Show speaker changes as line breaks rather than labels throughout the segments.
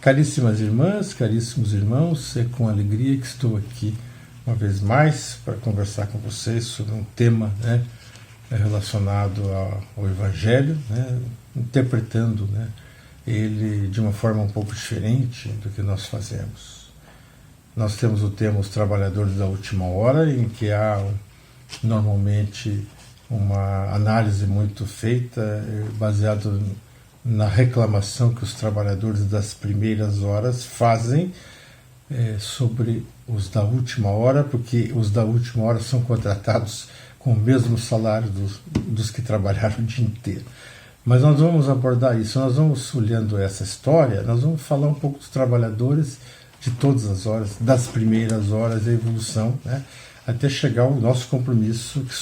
Caríssimas irmãs, caríssimos irmãos, é com alegria que estou aqui uma vez mais para conversar com vocês sobre um tema, relacionado ao Evangelho, interpretando, ele de uma forma um pouco diferente do que nós fazemos. Nós temos o tema Os Trabalhadores da Última Hora, em que há normalmente uma análise muito feita, baseada na reclamação que os trabalhadores das primeiras horas fazem sobre os da última hora, porque os da última hora são contratados com o mesmo salário dos que trabalharam o dia inteiro. Mas nós vamos abordar isso, nós vamos, olhando essa história, nós vamos falar um pouco dos trabalhadores de todas as horas, das primeiras horas, a evolução, até chegar ao nosso compromisso, que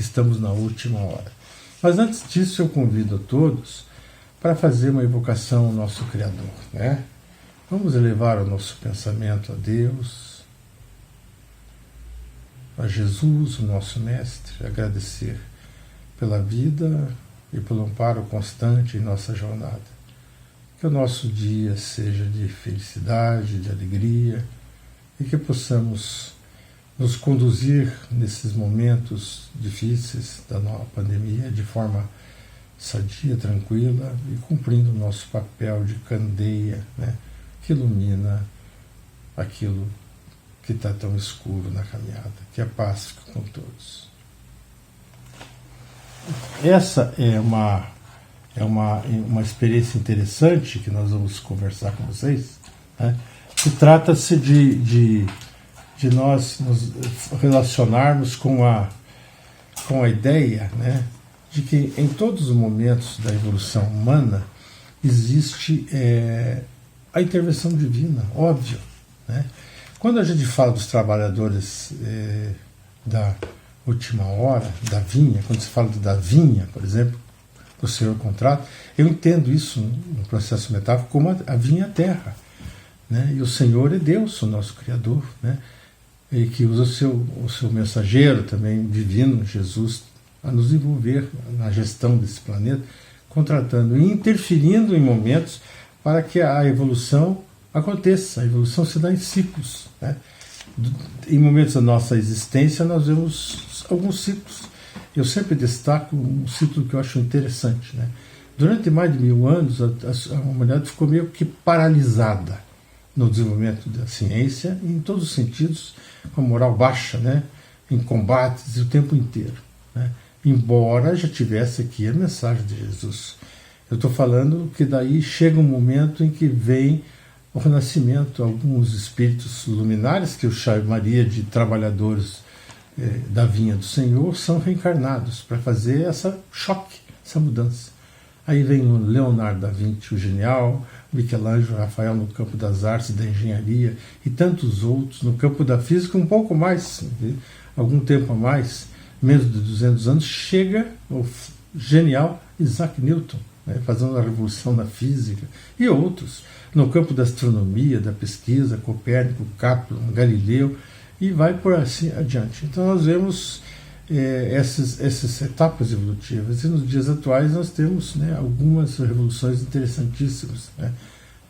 estamos na última hora. Mas antes disso, eu convido a todos para fazer uma evocação ao nosso Criador. Vamos elevar o nosso pensamento a Deus, a Jesus, o nosso Mestre, agradecer pela vida e pelo amparo constante em nossa jornada. Que o nosso dia seja de felicidade, de alegria, e que possamos nos conduzir nesses momentos difíceis da nova pandemia de forma sadia, tranquila e cumprindo o nosso papel de candeia, que ilumina aquilo que está tão escuro na caminhada. Que a paz fique com todos. Essa é uma experiência interessante que nós vamos conversar com vocês, que trata-se de nós nos relacionarmos com a ideia, de que em todos os momentos da evolução humana existe a intervenção divina, óbvio. Quando a gente fala dos trabalhadores da última hora, da vinha, quando se fala da vinha, por exemplo, que o Senhor contrata, eu entendo isso no processo metáforico como a vinha terra. E o Senhor é Deus, o nosso Criador, e que usa o seu mensageiro também divino, Jesus, a nos envolver na gestão desse planeta, contratando e interferindo em momentos para que a evolução aconteça. A evolução se dá em ciclos. Em momentos da nossa existência nós vemos alguns ciclos. Eu sempre destaco um ciclo que eu acho interessante. Durante mais de 1000 anos a humanidade ficou meio que paralisada no desenvolvimento da ciência, em todos os sentidos, com a moral baixa, em combates o tempo inteiro. Embora já tivesse aqui a mensagem de Jesus. Eu estou falando que daí chega um momento em que vem o renascimento, alguns espíritos luminares, que eu chamaria de trabalhadores da vinha do Senhor, são reencarnados para fazer essa choque, essa mudança. Aí vem o Leonardo da Vinci, o genial, Michelangelo, Rafael no campo das artes e da engenharia, e tantos outros no campo da física, um pouco mais, algum tempo a mais, menos de 200 anos, chega o genial Isaac Newton, fazendo a revolução na física, e outros, no campo da astronomia, da pesquisa, Copérnico, Kepler, Galileu, e vai por assim adiante. Então nós vemos essas etapas evolutivas, e nos dias atuais nós temos algumas revoluções interessantíssimas,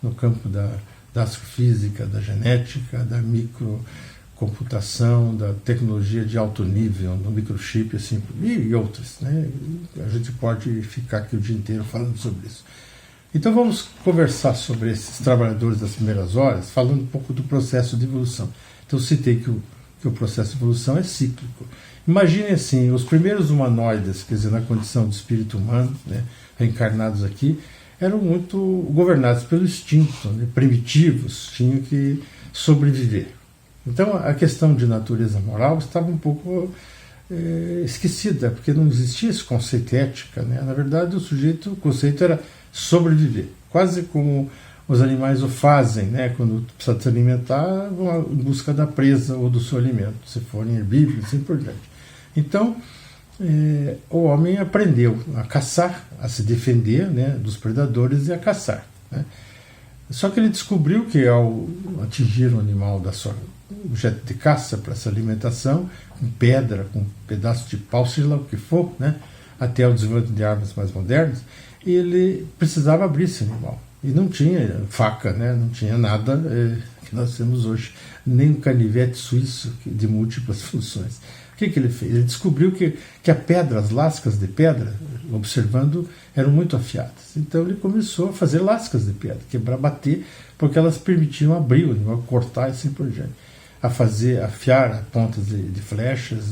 no campo da astrofísica, da genética, da microcomputação, da tecnologia de alto nível, no microchip, assim, e outras. A gente pode ficar aqui o dia inteiro falando sobre isso. Então vamos conversar sobre esses trabalhadores das primeiras horas, falando um pouco do processo de evolução. Então eu citei que o processo de evolução é cíclico. Imaginem assim, os primeiros humanoides, quer dizer, na condição de espírito humano, reencarnados aqui, eram muito governados pelo instinto, primitivos, tinham que sobreviver. Então a questão de natureza moral estava um pouco esquecida, porque não existia esse conceito de ética. Na verdade, o conceito era sobreviver, quase como os animais o fazem, quando precisa se alimentar, vão em busca da presa ou do seu alimento, se forem herbívoros e assim por diante. Então, o homem aprendeu a caçar, a se defender dos predadores e a caçar. Só que ele descobriu que ao atingir um animal da sua objeto de caça para essa alimentação, com pedra, com um pedaço de pau, seja lá o que for, até o desenvolvimento de armas mais modernas, ele precisava abrir esse animal. E não tinha faca, né? Não tinha nada que nós temos hoje, nem um canivete suíço de múltiplas funções. O que ele fez? Ele descobriu que a pedra, as lascas de pedra, observando, eram muito afiadas. Então ele começou a fazer lascas de pedra, quebrar, bater, porque elas permitiam abrir o animal, cortar e assim por diante. Afiar pontas de flechas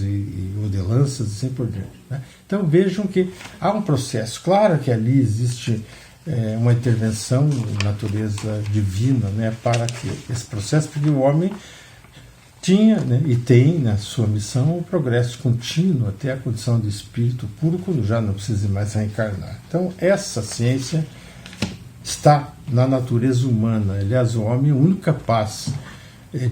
ou de lanças e assim por diante. Né? Então vejam que há um processo. Claro que ali existe uma intervenção de natureza divina, né, para que esse processo, porque o homem tinha, né, e tem na sua missão o progresso contínuo até a condição de espírito puro, quando já não precisa mais reencarnar. Então essa ciência está na natureza humana. Aliás, o homem é o único capaz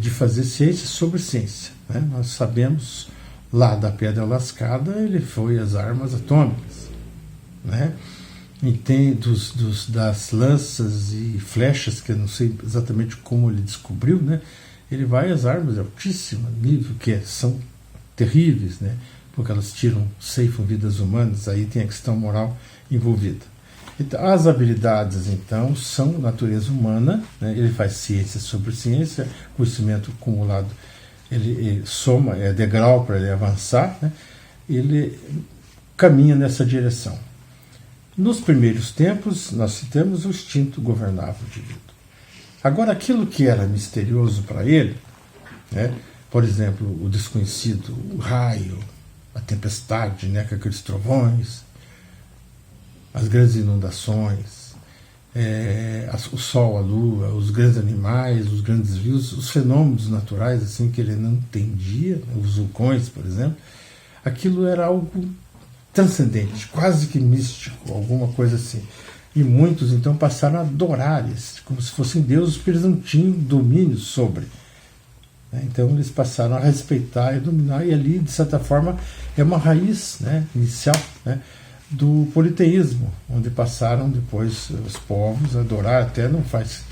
de fazer ciência sobre ciência. Né? Nós sabemos, lá da pedra lascada, ele foi às armas atômicas. Né? E tem das lanças e flechas, que eu não sei exatamente como ele descobriu, né? Ele vai às armas de altíssimo nível, que são terríveis, né? Porque elas ceifam vidas humanas, aí tem a questão moral envolvida. Então, as habilidades, então, são natureza humana, né? Ele faz ciência sobre ciência, conhecimento acumulado, ele soma, é degrau para ele avançar, né? Ele caminha nessa direção. Nos primeiros tempos, nós temos o instinto governava o indivíduo. Agora, aquilo que era misterioso para ele, né? Por exemplo, o desconhecido, o raio, a tempestade, né? Com aqueles trovões, as grandes inundações, o sol, a lua, os grandes animais, os grandes rios, os fenômenos naturais assim que ele não entendia, né? Os vulcões, por exemplo, aquilo era algo transcendente, quase que místico, alguma coisa assim. E muitos então passaram a adorar isso, como se fossem deuses, porque eles não tinham domínio sobre. Então eles passaram a respeitar e dominar, e ali, de certa forma, é uma raiz, né, inicial, né, do politeísmo, onde passaram depois os povos a adorar, até não faz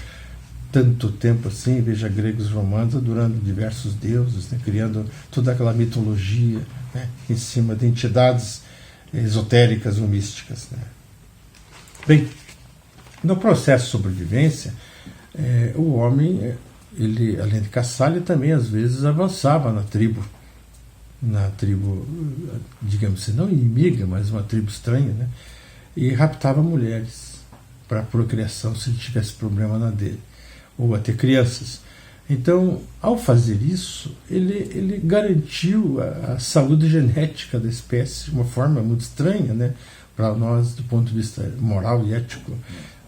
tanto tempo assim, veja gregos e romanos adorando diversos deuses, né, criando toda aquela mitologia, né, em cima de entidades esotéricas ou místicas. Né. Bem, no processo de sobrevivência, o homem, ele, além de caçar, ele também às vezes avançava na tribo, digamos assim, não inimiga, mas uma tribo estranha, né? E raptava mulheres para procriação, se tivesse problema na dele, ou até crianças. Então, ao fazer isso, ele garantiu a saúde genética da espécie de uma forma muito estranha, né, para nós, do ponto de vista moral e ético,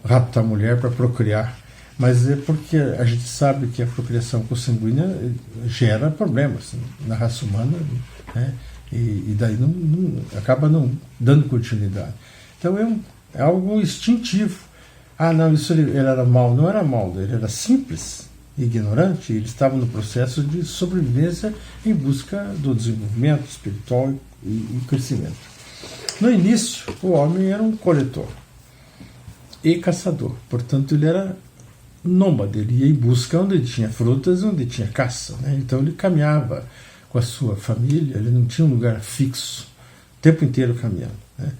raptar a mulher para procriar. Mas é porque a gente sabe que a procriação consanguínea gera problemas na raça humana, né, e daí acaba não dando continuidade. Então é algo instintivo. Ah, não, isso ele era mau. Não era mau, ele era simples, ignorante, ele estava no processo de sobrevivência em busca do desenvolvimento espiritual e crescimento. No início, o homem era um coletor e caçador, portanto ele era nômade, ele ia em busca onde tinha frutas, onde tinha caça, né? Então ele caminhava com a sua família, ele não tinha um lugar fixo, o tempo inteiro caminhando, né?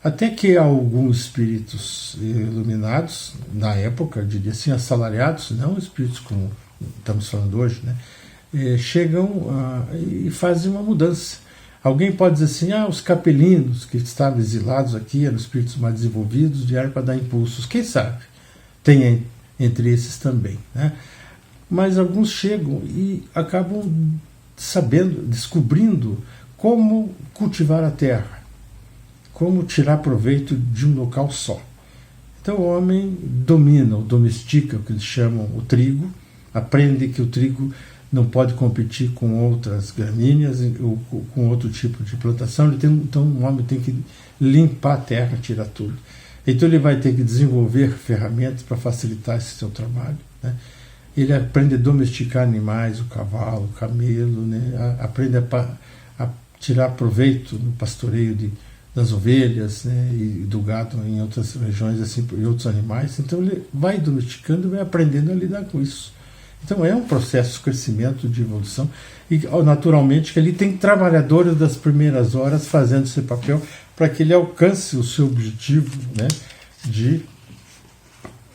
Até que alguns espíritos iluminados, na época, eu diria assim, assalariados, não espíritos como estamos falando hoje, né, chegam e fazem uma mudança. Alguém pode dizer assim, os capelinos que estavam exilados aqui eram espíritos mais desenvolvidos, vieram para dar impulsos. Quem sabe? Tem entre esses também, né? Mas alguns chegam e acabam descobrindo como cultivar a terra, como tirar proveito de um local só. Então o homem domina, ou domestica, o que eles chamam o trigo, aprende que o trigo não pode competir com outras gramíneas ou com outro tipo de plantação. Então o homem tem que limpar a terra, tirar tudo. Então ele vai ter que desenvolver ferramentas para facilitar esse seu trabalho, né? Ele aprende a domesticar animais, o cavalo, o camelo, né? Aprende a tirar proveito no pastoreio das ovelhas, né? E do gado em outras regiões, assim, e outros animais. Então ele vai domesticando e vai aprendendo a lidar com isso. Então é um processo de crescimento, de evolução, e naturalmente que ali tem trabalhadores das primeiras horas fazendo esse papel para que ele alcance o seu objetivo, né, de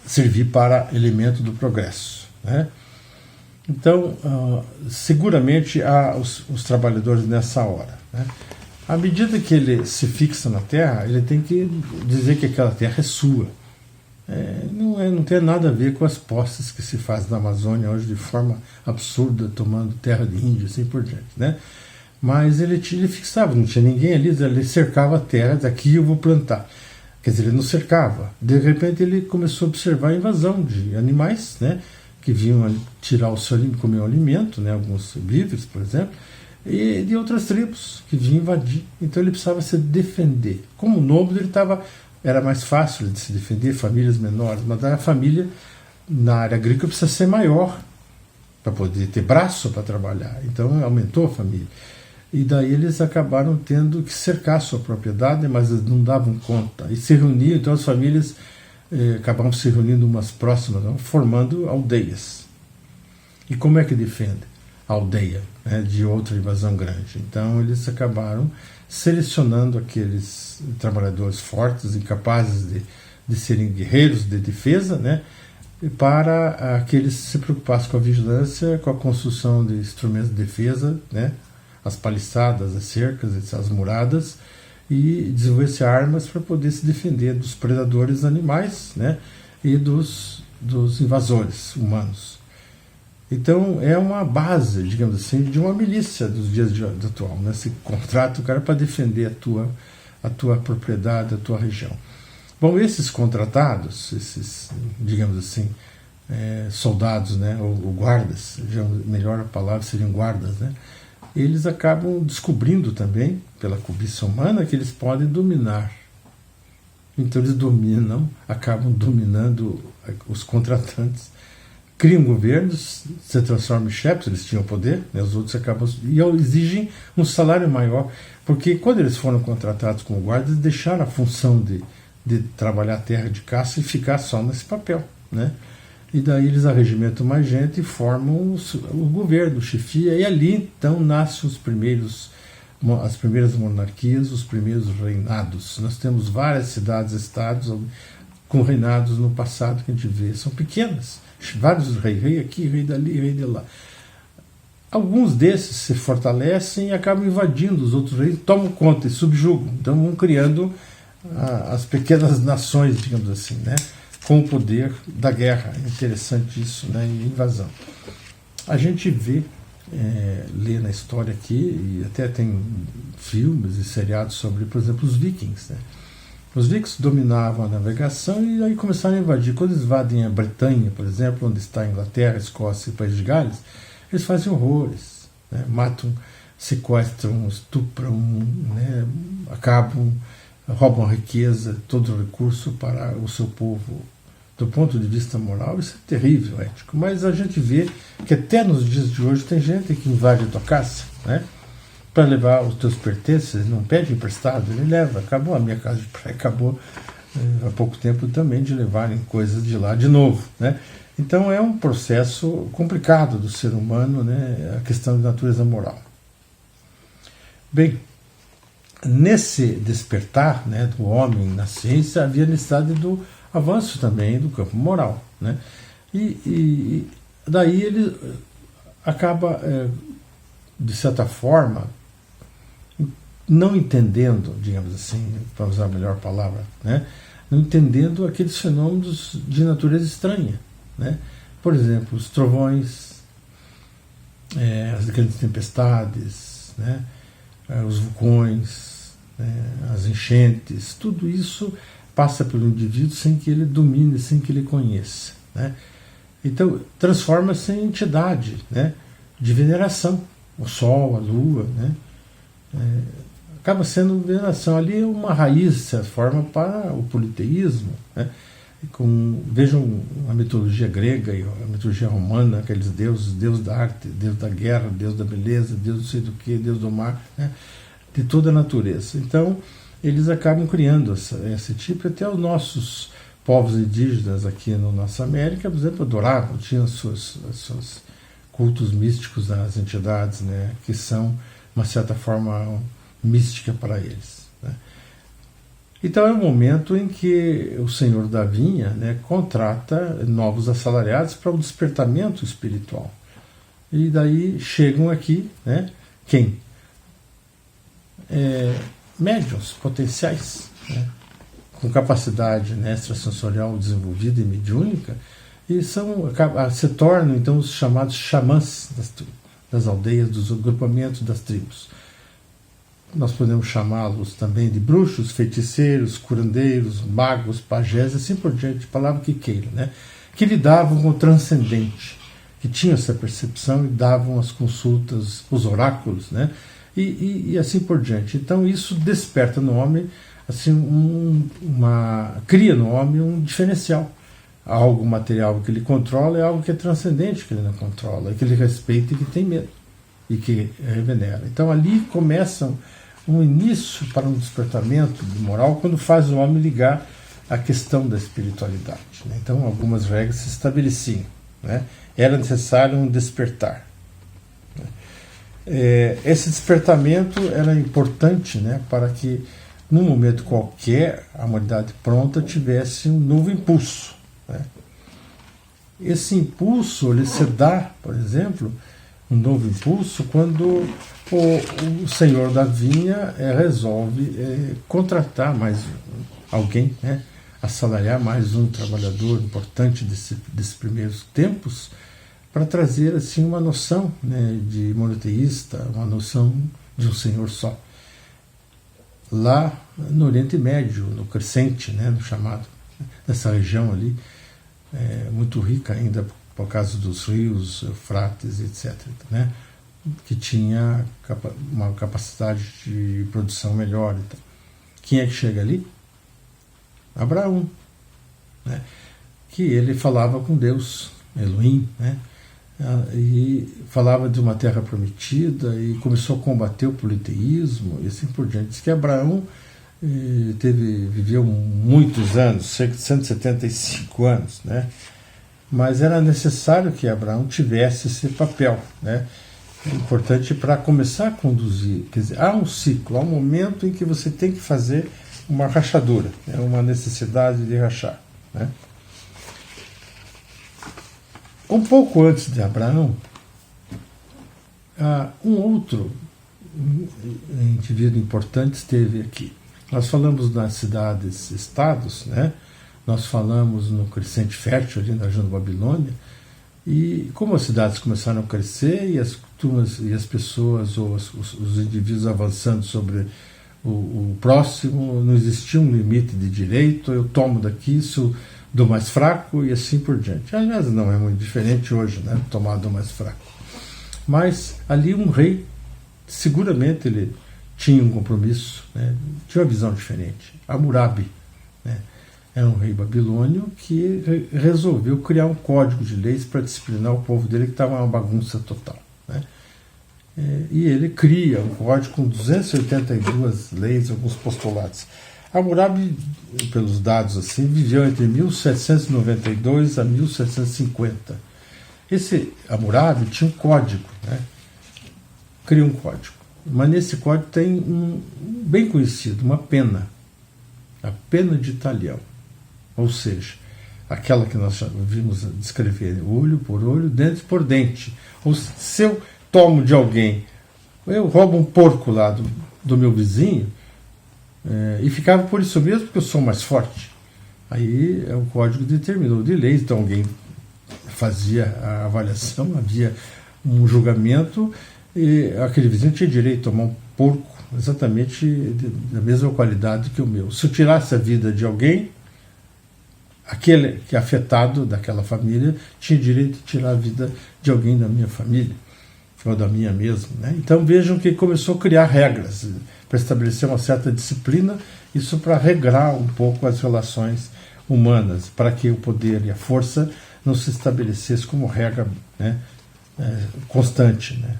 servir para elemento do progresso, né? Então, seguramente há os trabalhadores nessa hora, né? À medida que ele se fixa na terra, ele tem que dizer que aquela terra é sua. Não tem nada a ver com as posses que se faz na Amazônia hoje de forma absurda, tomando terra de índio, assim por diante, né? Mas ele fixava, não tinha ninguém ali, ele cercava a terra, daqui eu vou plantar. Quer dizer, ele não cercava. De repente ele começou a observar a invasão de animais, né, que vinham tirar o seu comer o alimento, né, alguns víveres, por exemplo, e de outras tribos que vinham invadir. Então ele precisava se defender. Como nômade era mais fácil de se defender, famílias menores, mas a família na área agrícola precisa ser maior para poder ter braço para trabalhar. Então aumentou a família. E daí eles acabaram tendo que cercar a sua propriedade, mas eles não davam conta. E se reuniam, então as famílias acabavam se reunindo umas próximas, formando aldeias. E como é que defende a aldeia, né, de outra invasão grande? Então eles acabaram selecionando aqueles trabalhadores fortes e capazes de serem guerreiros de defesa, né, para que eles se preocupassem com a vigilância, com a construção de instrumentos de defesa, né, as paliçadas, as cercas, as muradas, e desenvolver armas para poder se defender dos predadores animais, né, e dos invasores humanos. Então é uma base, digamos assim, de uma milícia dos dias atual, né? Se contrata o cara para defender a tua propriedade, a tua região. Bom, esses contratados, esses, digamos assim, soldados, né, ou guardas, melhor a palavra seriam guardas, né? Eles acabam descobrindo também, pela cobiça humana, que eles podem dominar. Então eles acabam dominando os contratantes, criam governos, se transformam em chefes, eles tinham poder, né, os outros acabam e exigem um salário maior, porque quando eles foram contratados como guardas, eles deixaram a função de trabalhar a terra de caça e ficar só nesse papel, né? E daí eles arregimentam mais gente e formam o governo, chefia, e ali então nascem as primeiras monarquias, os primeiros reinados. Nós temos várias cidades, estados com reinados no passado que a gente vê, são pequenas, vários rei aqui, rei dali, rei de lá. Alguns desses se fortalecem e acabam invadindo os outros reis, tomam conta e subjugam, então vão criando as pequenas nações, digamos assim, né? Com o poder da guerra. É interessante isso, né? Invasão. A gente lê na história aqui, e até tem filmes e seriados sobre, por exemplo, os vikings, né? Os vikings dominavam a navegação e aí começaram a invadir. Quando eles invadem a Bretanha, por exemplo, onde está a Inglaterra, a Escócia e o País de Gales, eles fazem horrores, né? Matam, sequestram, estupram, né? Acabam, roubam riqueza, todo o recurso para o seu povo. Do ponto de vista moral, isso é terrível, ético. Mas a gente vê que até nos dias de hoje tem gente que invade a tua casa, né, para levar os teus pertences, não pede emprestado, ele leva. Acabou a minha casa de praia, acabou há pouco tempo também de levarem coisas de lá de novo, né? Então é um processo complicado do ser humano, né, a questão de natureza moral. Bem, nesse despertar, né, do homem na ciência, havia necessidade do avanço também do campo moral, né? E daí ele acaba, de certa forma, não entendendo, digamos assim, para usar a melhor palavra, né, não entendendo aqueles fenômenos de natureza estranha, né? Por exemplo, os trovões, as grandes tempestades, né, os vulcões, as enchentes, tudo isso passa pelo indivíduo sem que ele domine, sem que ele conheça, né? Então transforma-se em entidade, né, de veneração. O Sol, a Lua, né, acaba sendo veneração. Ali é uma raiz, de certa forma, para o politeísmo, né? Vejam a mitologia grega e a mitologia romana, aqueles deuses, deus da arte, deus da guerra, deus da beleza, deus não sei do que, deus do mar, né, de toda a natureza. Então eles acabam criando esse tipo, até os nossos povos indígenas aqui na nossa América, por exemplo, adoravam, tinham seus cultos místicos das entidades, né, que são, de uma certa forma, mística para eles, né. Então é um momento em que o senhor da vinha, né, contrata novos assalariados para o despertamento espiritual. E daí chegam aqui, né, quem? Médiuns potenciais, né, com capacidade, né, extrasensorial desenvolvida e mediúnica, e se tornam então os chamados xamãs das aldeias, dos agrupamentos das tribos. Nós podemos chamá-los também de bruxos, feiticeiros, curandeiros, magos, pajés, assim por diante, palavra que queira, né, que lidavam com o transcendente, que tinham essa percepção e davam as consultas, os oráculos, né, e assim por diante. Então isso desperta no homem, assim, cria no homem um diferencial. Algo material que ele controla é algo que é transcendente, que ele não controla, que ele respeita e que tem medo, e que revenera. Então ali começa um início para um despertamento de moral, quando faz o homem ligar a questão da espiritualidade, né? Então algumas regras se estabeleciam, né? Era necessário um despertar. Esse despertamento era importante, né, para que num momento qualquer a humanidade pronta tivesse um novo impulso, né? Esse impulso ele se dá, por exemplo, um novo impulso quando o senhor da vinha resolve contratar mais alguém, né, assalariar mais um trabalhador importante desses primeiros tempos, para trazer assim uma noção, né, de monoteísta, uma noção de um senhor só. Lá no Oriente Médio, no Crescente, né, no chamado, nessa região ali, muito rica ainda por causa dos rios, Eufrates, etc., né, que tinha uma capacidade de produção melhor. Então, quem é que chega ali? Abraão, né, que ele falava com Deus, Elohim, né, e falava de uma terra prometida e começou a combater o politeísmo e assim por diante. Diz que Abraão viveu muitos anos, cerca de 175 anos, né? Mas era necessário que Abraão tivesse esse papel, né? Importante para começar a conduzir. Quer dizer, há um ciclo, há um momento em que você tem que fazer uma rachadura, né? Uma necessidade de rachar, né? Um pouco antes de Abraão, um outro indivíduo importante esteve aqui. Nós falamos nas cidades-estados, né? Nós falamos no Crescente Fértil, ali na região da Babilônia, e como as cidades começaram a crescer e as turmas e as pessoas, ou os indivíduos avançando sobre o próximo, não existia um limite de direito, eu tomo daqui, isso do mais fraco e assim por diante. Aliás, não é muito diferente hoje, né, tomar do mais fraco. Mas ali um rei, seguramente ele tinha um compromisso, né, tinha uma visão diferente. Hammurabi, né, era um rei babilônio que resolveu criar um código de leis para disciplinar o povo dele, que estava uma bagunça total, né. E ele cria um código com 282 leis, alguns postulados. Hammurabi, pelos dados assim, viveu entre 1792 a 1750. Esse Hammurabi tinha um código, né? Cria um código. Mas nesse código tem um bem conhecido, uma pena. A pena de talhão. Ou seja, aquela que nós vimos descrever, olho por olho, dente por dente. Ou se eu tomo de alguém, eu roubo um porco lá do meu vizinho, e ficava por isso mesmo, porque eu sou mais forte. Aí o código determinou de leis, então alguém fazia a avaliação, havia um julgamento, e aquele vizinho tinha direito a tomar um porco exatamente da mesma qualidade que o meu. Se eu tirasse a vida de alguém, aquele que é afetado daquela família tinha direito de tirar a vida de alguém da minha família, ou da minha mesmo, né? Então vejam que começou a criar regras para estabelecer uma certa disciplina, isso para regrar um pouco as relações humanas, para que o poder e a força não se estabelecesse como regra, né, constante, né?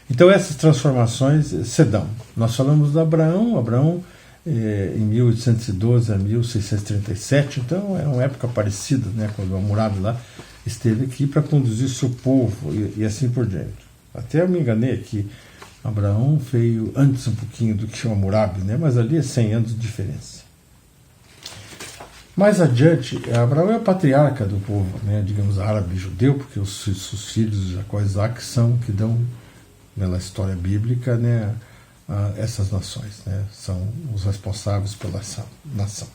Então essas transformações se dão. Nós falamos de Abraão, em 1812 a 1637, então é uma época parecida, né, quando Hammurabi lá esteve aqui para conduzir seu povo e assim por diante. Até eu me enganei aqui, Abraão veio antes um pouquinho do que Hammurabi, né? Mas ali é 100 anos de diferença. Mais adiante, Abraão é o patriarca do povo, né? Digamos, árabe judeu, porque os filhos de Jacó e Isaac são que dão, pela história bíblica, né, essas nações, né? São os responsáveis pela nação.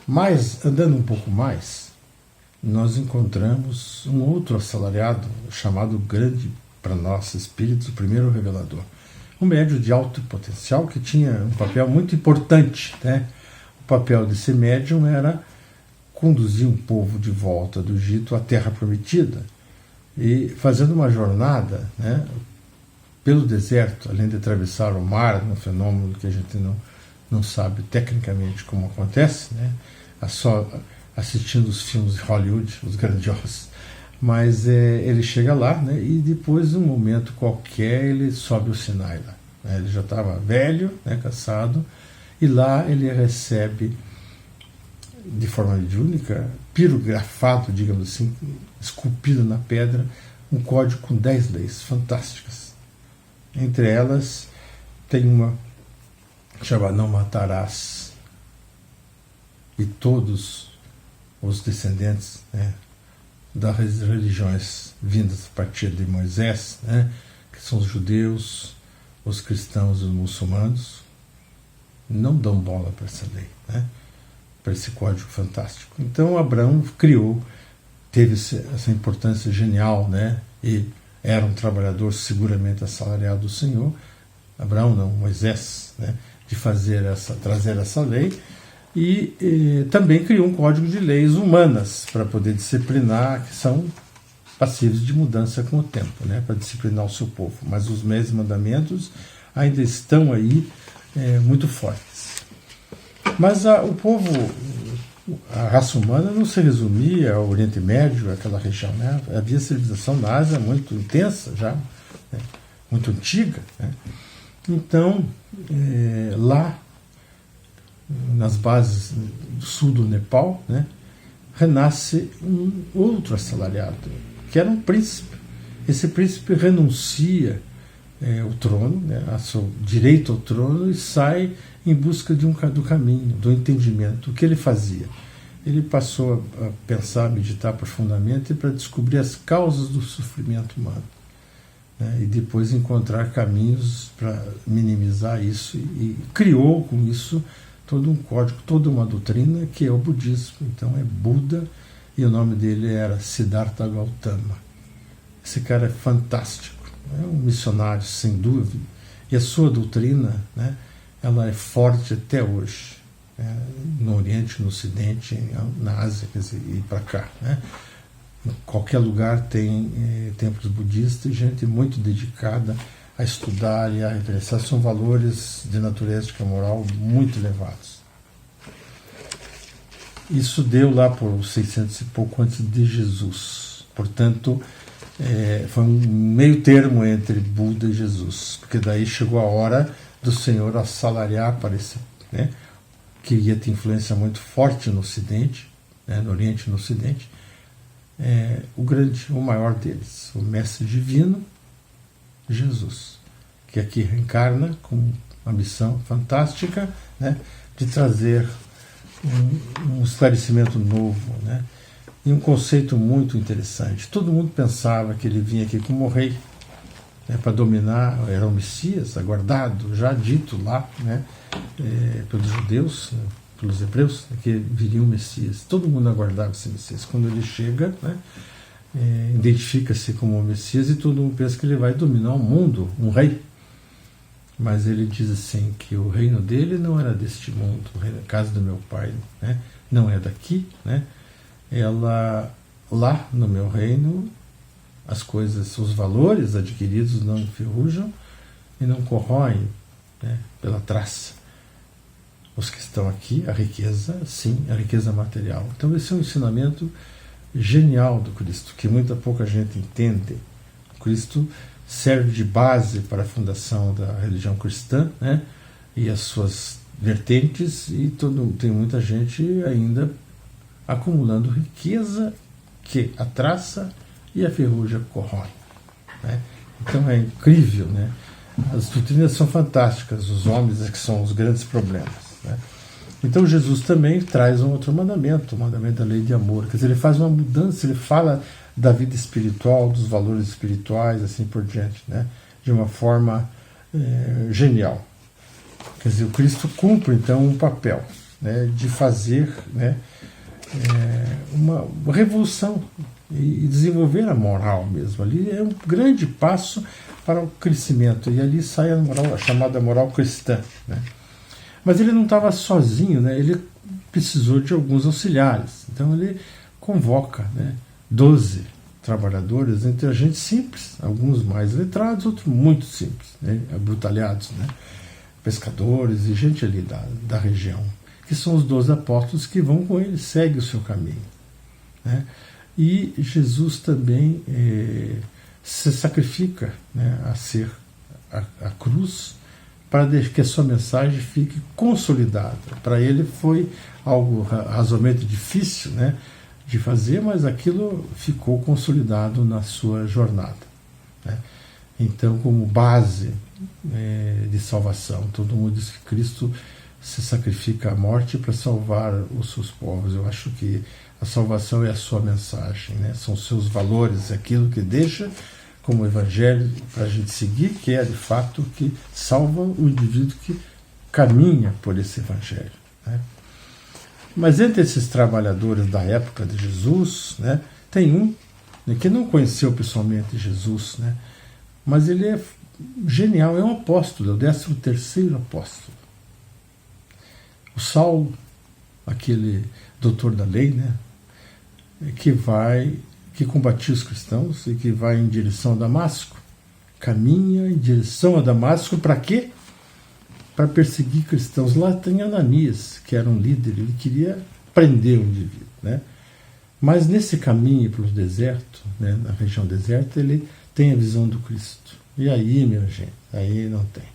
Mas, andando um pouco mais, nós encontramos um outro assalariado, chamado grande para nós espíritos, o primeiro revelador. Um médium de alto potencial que tinha um papel muito importante, né? O papel desse médium era conduzir um povo de volta do Egito à Terra Prometida e fazendo uma jornada, né, pelo deserto, além de atravessar o mar, um fenômeno que a gente não sabe tecnicamente como acontece, né, só assistindo os filmes de Hollywood, os grandiosos. Mas ele chega lá, né, e depois, num momento qualquer, ele sobe o Sinai lá, né. Ele já estava velho, né, cansado, e lá ele recebe, de forma mediúnica, pirografado, digamos assim, esculpido na pedra, um código com 10 leis fantásticas. Entre elas, tem uma chamada não matarás. E todos os descendentes, né, das religiões vindas a partir de Moisés, né, que são os judeus, os cristãos e os muçulmanos, não dão bola para essa lei, né, para esse código fantástico. Então Abraão criou, teve essa importância genial, né, e era um trabalhador seguramente assalariado do Senhor, Abraão não, Moisés, né, de trazer essa lei, e também criou um código de leis humanas para poder disciplinar, que são passíveis de mudança com o tempo, né, para disciplinar o seu povo. Mas os 10 mandamentos ainda estão aí muito fortes. Mas o povo, a raça humana não se resumia ao Oriente Médio, aquela região, né? Havia civilização na Ásia muito intensa já, né? Muito antiga, né? Então, lá, nas bases do sul do Nepal, né, renasce um outro assalariado, que era um príncipe. Esse príncipe renuncia o trono, né, a seu direito ao trono, e sai em busca do caminho, do entendimento. O que ele fazia? Ele passou a pensar, a meditar profundamente para descobrir as causas do sofrimento humano, né, e depois encontrar caminhos para minimizar isso, e criou com isso todo um código, toda uma doutrina que é o budismo. Então é Buda, e o nome dele era Siddhartha Gautama. Esse cara é fantástico, é um missionário sem dúvida, e a sua doutrina, né, ela é forte até hoje, né, no Oriente, no Ocidente, na Ásia, quer dizer, e para cá, né. Em qualquer lugar tem templos budistas e gente muito dedicada a estudar e a reverenciar. São valores de natureza ética moral muito elevados. Isso deu lá por 600 e pouco antes de Jesus. Portanto, foi um meio termo entre Buda e Jesus, porque daí chegou a hora do Senhor assalariar para esse, né, que ia ter influência muito forte no Ocidente, né, no Oriente e no Ocidente, o maior deles, o Mestre Divino, Jesus, que aqui reencarna com uma missão fantástica, né, de trazer um esclarecimento novo, né, e um conceito muito interessante. Todo mundo pensava que ele vinha aqui como rei, né, para dominar, era o Messias, aguardado, já dito lá, né, pelos judeus, né, pelos hebreus, que viria o Messias. Todo mundo aguardava esse Messias. Quando ele chega, né, identifica-se como o Messias e todo mundo pensa que ele vai dominar o mundo, um rei. Mas ele diz assim, que o reino dele não era deste mundo, a casa do meu pai, né, não é daqui, né, lá no meu reino, as coisas, os valores adquiridos não enferrujam e não corroem, né, pela traça. Os que estão aqui, a riqueza, sim, a riqueza material. Então esse é um ensinamento genial do Cristo, que pouca gente entende. O Cristo serve de base para a fundação da religião cristã, né, e as suas vertentes, e tem muita gente ainda acumulando riqueza que a traça e a ferrugem corrói, né? Então é incrível, né, As doutrinas são fantásticas, os homens é que são os grandes problemas, né? Então Jesus também traz um outro mandamento, o mandamento da lei de amor. Quer dizer, ele faz uma mudança, ele fala da vida espiritual, dos valores espirituais, assim por diante, né? De uma forma genial. Quer dizer, o Cristo cumpre então um papel, né, de fazer, né, uma revolução e desenvolver a moral mesmo. Ali é um grande passo para o crescimento, e ali sai a moral, a chamada moral cristã, né? Mas ele não estava sozinho, né? Ele precisou de alguns auxiliares. Então ele convoca, né, 12 trabalhadores, entre a gente simples, alguns mais letrados, outros muito simples, né, abrutalhados, né, pescadores e gente ali da região, que são os 12 apóstolos que vão com ele, segue o seu caminho, né? E Jesus também se sacrifica, né, a ser a cruz, para que a sua mensagem fique consolidada. Para ele foi algo razoavelmente difícil, né, de fazer, mas aquilo ficou consolidado na sua jornada, né? Então, como base de salvação, todo mundo diz que Cristo se sacrifica à morte para salvar os seus povos. Eu acho que a salvação é a sua mensagem, né? São os seus valores, aquilo que deixa como evangelho para a gente seguir, que é de fato o que salva o indivíduo que caminha por esse evangelho, né? Mas entre esses trabalhadores da época de Jesus, né, tem um, né, que não conheceu pessoalmente Jesus, né, mas ele é genial, é um apóstolo, é o 13º apóstolo. O Saulo, aquele doutor da lei, né, que combatia os cristãos e que vai em direção a Damasco, caminha em direção a Damasco para quê? Para perseguir cristãos. Lá tem Ananias, que era um líder, ele queria prender o indivíduo, né? Mas nesse caminho pelo deserto, né, na região deserta, ele tem a visão do Cristo. E aí, minha gente, aí não tem.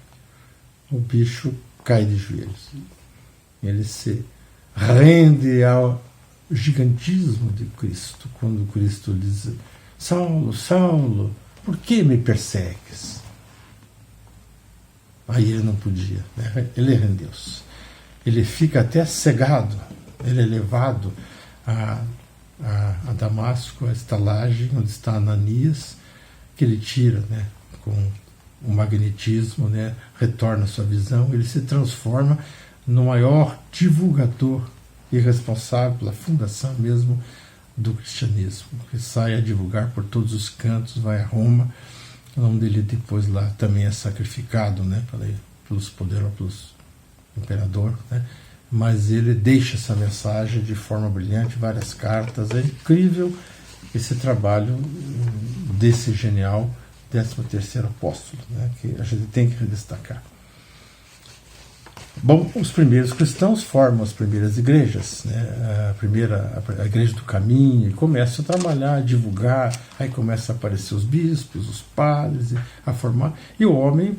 O bicho cai de joelhos. Ele se rende ao gigantismo de Cristo, quando Cristo diz: Saulo, Saulo, por que me persegues? Aí ele não podia, né? Ele rendeu-se. Ele fica até cegado, ele é levado a Damasco, a estalagem onde está Ananias, que ele tira, né, com o magnetismo, né, retorna a sua visão, ele se transforma no maior divulgador e responsável pela fundação mesmo do cristianismo, que sai a divulgar por todos os cantos, vai a Roma, onde ele depois lá também é sacrificado, né, pelos poderosos imperador, né, mas ele deixa essa mensagem de forma brilhante, várias cartas. É incrível esse trabalho desse genial 13º apóstolo, né, que a gente tem que destacar. Bom, os primeiros cristãos formam as primeiras igrejas, né? A igreja do caminho, e começam a trabalhar, a divulgar, aí começam a aparecer os bispos, os padres, a formar, e o homem,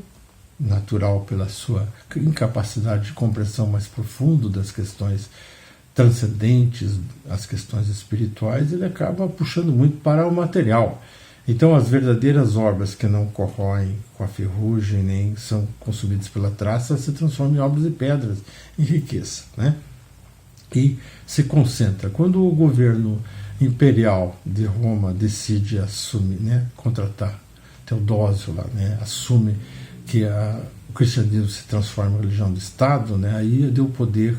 natural pela sua incapacidade de compreensão mais profunda das questões transcendentes, as questões espirituais, ele acaba puxando muito para o material. Então, as verdadeiras obras que não corroem com a ferrugem, nem são consumidas pela traça, se transformam em obras de pedras, em riqueza, né? E se concentra. Quando o governo imperial de Roma decide assumir, né, contratar Teodósio lá, né, assume que o cristianismo se transforma em religião de Estado, né, aí deu poder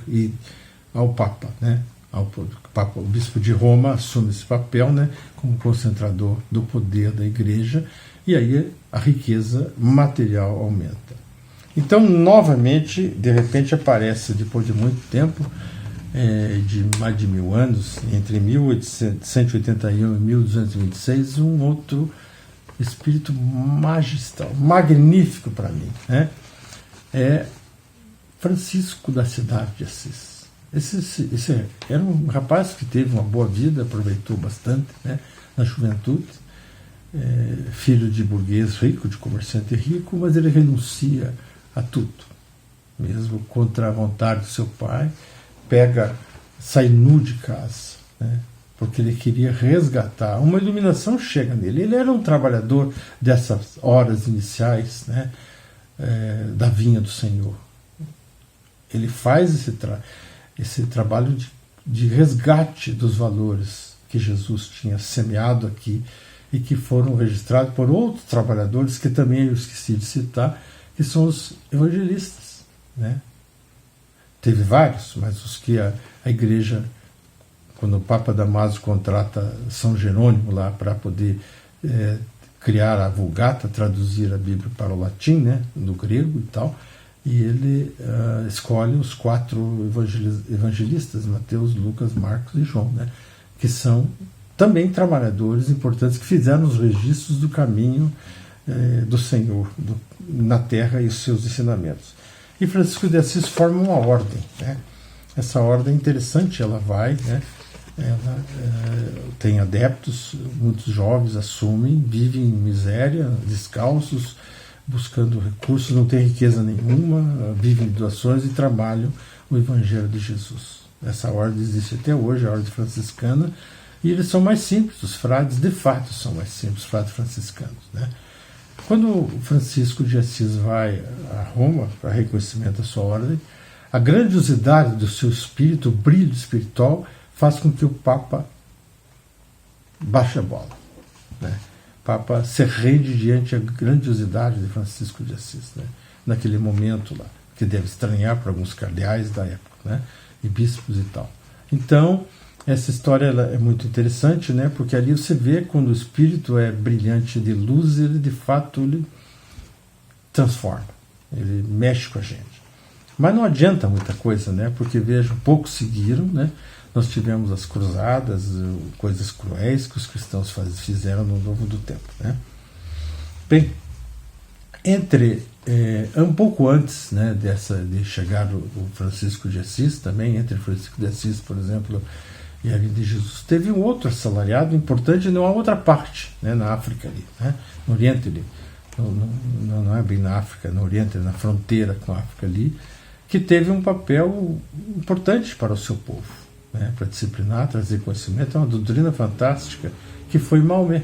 ao Papa, né? O bispo de Roma assume esse papel, né, como concentrador do poder da igreja, e aí a riqueza material aumenta. Então, novamente, de repente aparece, depois de muito tempo, de mais de 1000 anos, entre 1181 e 1226, um outro espírito magistral, magnífico para mim, né? É Francisco da cidade de Assis. Esse era um rapaz que teve uma boa vida, aproveitou bastante, né, na juventude, filho de burguês rico, de comerciante rico, mas ele renuncia a tudo, mesmo contra a vontade do seu pai, sai nu de casa, né, porque ele queria resgatar. Uma iluminação chega nele. Ele era um trabalhador dessas horas iniciais, né, da vinha do Senhor. Ele faz esse trabalho de resgate dos valores que Jesus tinha semeado aqui e que foram registrados por outros trabalhadores que também eu esqueci de citar, que são os evangelistas, né? Teve vários, mas os que a igreja, quando o Papa Damaso contrata São Jerônimo lá para poder criar a Vulgata, traduzir a Bíblia para o latim, né, do grego e tal, e ele escolhe os 4 evangelistas, Mateus, Lucas, Marcos e João, né, que são também trabalhadores importantes que fizeram os registros do caminho do Senhor na terra e os seus ensinamentos. E Francisco de Assis forma uma ordem, né? Essa ordem é interessante, ela vai, né? Ela tem adeptos, muitos jovens assumem, vivem em miséria, descalços, buscando recursos, não tem riqueza nenhuma, vivem de doações e trabalham o Evangelho de Jesus. Essa ordem existe até hoje, a ordem franciscana, e eles são mais simples, os frades de fato são mais simples, os frades franciscanos, né? Quando Francisco de Assis vai a Roma para reconhecimento da sua ordem, a grandiosidade do seu espírito, o brilho espiritual, faz com que o Papa baixe a bola, né? O Papa se rende diante da grandiosidade de Francisco de Assis, né? Naquele momento lá, que deve estranhar para alguns cardeais da época, né? E bispos e tal. Então, essa história ela é muito interessante, né? Porque ali você vê quando o espírito é brilhante de luz, ele de fato ele transforma, ele mexe com a gente. Mas não adianta muita coisa, né? Porque veja, poucos seguiram, né? Nós tivemos as cruzadas, coisas cruéis que os cristãos fizeram no Novo do Tempo, né? Bem, um pouco antes, né, de chegar o Francisco de Assis, também entre Francisco de Assis, por exemplo, e a vida de Jesus, teve um outro assalariado importante numa outra parte, né, na África ali, né, no Oriente ali, não é bem na África, no Oriente, na fronteira com a África ali, que teve um papel importante para o seu povo, né, para disciplinar, trazer conhecimento. É uma doutrina fantástica que foi Maomé,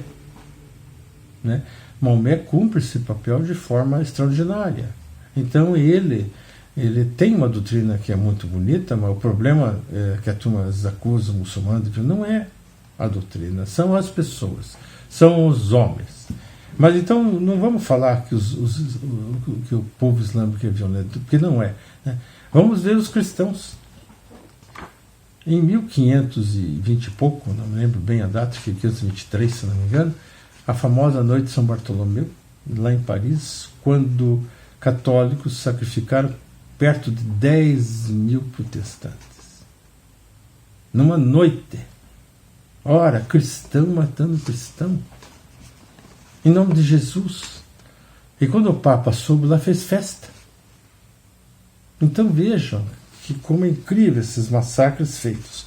né? Maomé cumpre esse papel de forma extraordinária. Então ele tem uma doutrina que é muito bonita, mas o problema que a turma acusa o muçulmano de que não é a doutrina, são as pessoas, são os homens. Mas então não vamos falar que o povo islâmico é violento, porque não é, né? Vamos ver os cristãos. Em 1520 e pouco, não me lembro bem a data, acho que 1523, se não me engano, a famosa noite de São Bartolomeu, lá em Paris, quando católicos sacrificaram perto de 10.000 protestantes. Numa noite. Ora, cristão matando cristão. Em nome de Jesus. E quando o Papa soube lá, fez festa. Então vejam que como é incrível esses massacres feitos.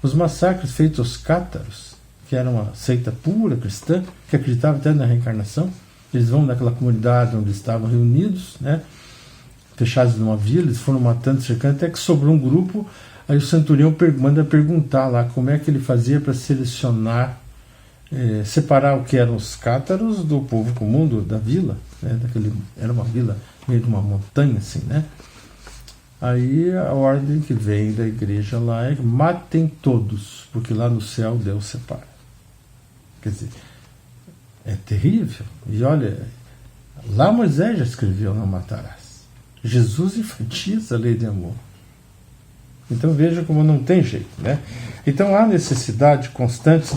Os massacres feitos aos cátaros, que era uma seita pura cristã, que acreditava até na reencarnação, eles vão naquela comunidade onde estavam reunidos, né, fechados numa vila, eles foram matando, cercando, até que sobrou um grupo. Aí o centurião manda perguntar lá como é que ele fazia para selecionar, separar o que eram os cátaros do povo comum da vila, né, era uma vila meio de uma montanha assim, né? Aí a ordem que vem da igreja lá é: matem todos, porque lá no céu Deus separa. Quer dizer, é terrível. E olha, lá Moisés já escreveu: não matarás. Jesus enfatiza a lei de amor. Então veja como não tem jeito, né? Então há necessidade constante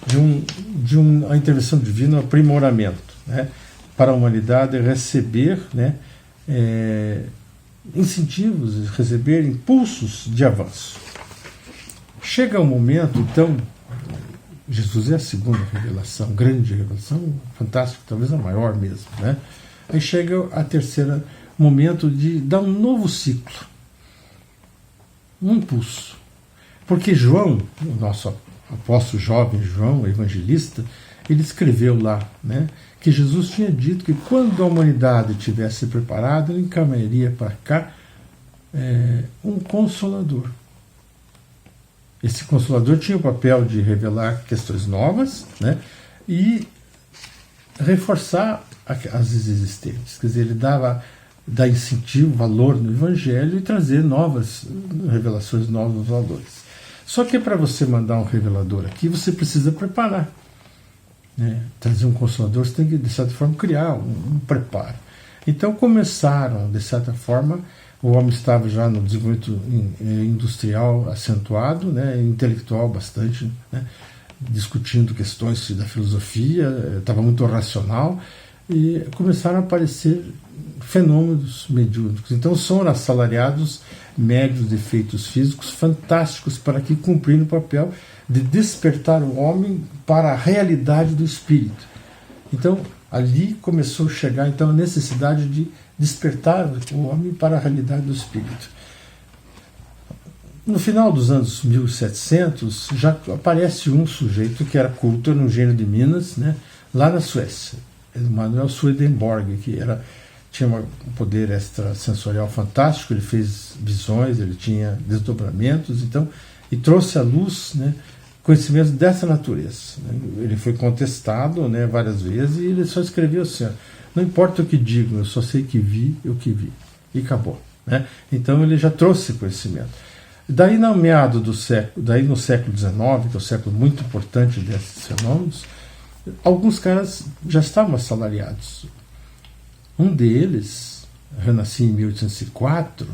de uma intervenção divina, um aprimoramento, né, para a humanidade receber, né, incentivos, receber impulsos de avanço. Chega um momento, então, Jesus é a segunda revelação, grande revelação, fantástica, talvez a maior mesmo, né? Aí chega a terceira momento de dar um novo ciclo, um impulso. Porque João, o nosso apóstolo jovem João, evangelista, ele escreveu lá, né, que Jesus tinha dito que quando a humanidade tivesse preparada, ele encaminharia para cá um consolador. Esse consolador tinha o papel de revelar questões novas, né, e reforçar as existentes. Quer dizer, ele dá incentivo, valor no Evangelho e trazer novas revelações, novos valores. Só que para você mandar um revelador aqui, você precisa preparar. Né? Trazer um consolador, você tem que, de certa forma, criar um preparo. Então começaram, de certa forma, o homem estava já no desenvolvimento industrial acentuado, né? Intelectual bastante, né? Discutindo questões da filosofia, estava muito racional, e começaram a aparecer fenômenos mediúnicos. Então são assalariados médios de efeitos físicos fantásticos para que cumpriram o papel de despertar o homem para a realidade do espírito. Então ali começou a chegar então a necessidade de despertar o homem para a realidade do espírito. No final dos anos 1700 já aparece um sujeito que era culto no gênio de Minas, né, lá na Suécia, Emanuel Swedenborg, que tinha um poder extrasensorial fantástico, ele fez visões, ele tinha desdobramentos, então, e trouxe à luz, né, conhecimentos dessa natureza. Ele foi contestado, né, várias vezes, e ele só escreveu assim: não importa o que digo, eu só sei que vi o que vi. E acabou. Né? Então ele já trouxe conhecimento. Daí no meado do século, daí no século XIX, que é um século muito importante desses fenômenos, alguns caras já estavam assalariados. Um deles renascia em 1804,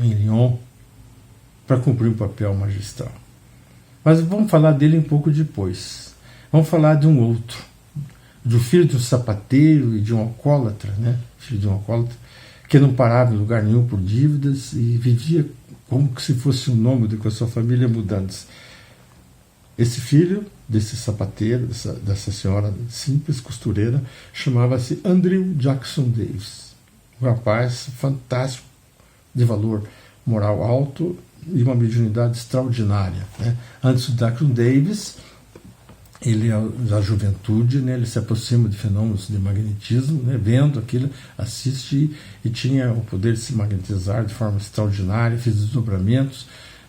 em Lyon, para cumprir um papel magistral. Mas vamos falar dele um pouco depois. Vamos falar de um outro, do filho de um sapateiro e de um alcoólatra, né? Filho de um alcoólatra, que não parava em lugar nenhum por dívidas e vivia como se fosse um nômade com a sua família mudantes. Esse filho desse sapateiro, dessa senhora simples, costureira, chamava-se Andrew Jackson Davis. Um rapaz fantástico, de valor moral alto e uma mediunidade extraordinária. Né? Antes do Jackson Davis, ele, da juventude, né, ele se aproxima de fenômenos de magnetismo, né, vendo aquilo, assiste e tinha o poder de se magnetizar de forma extraordinária, fez desdobramentos,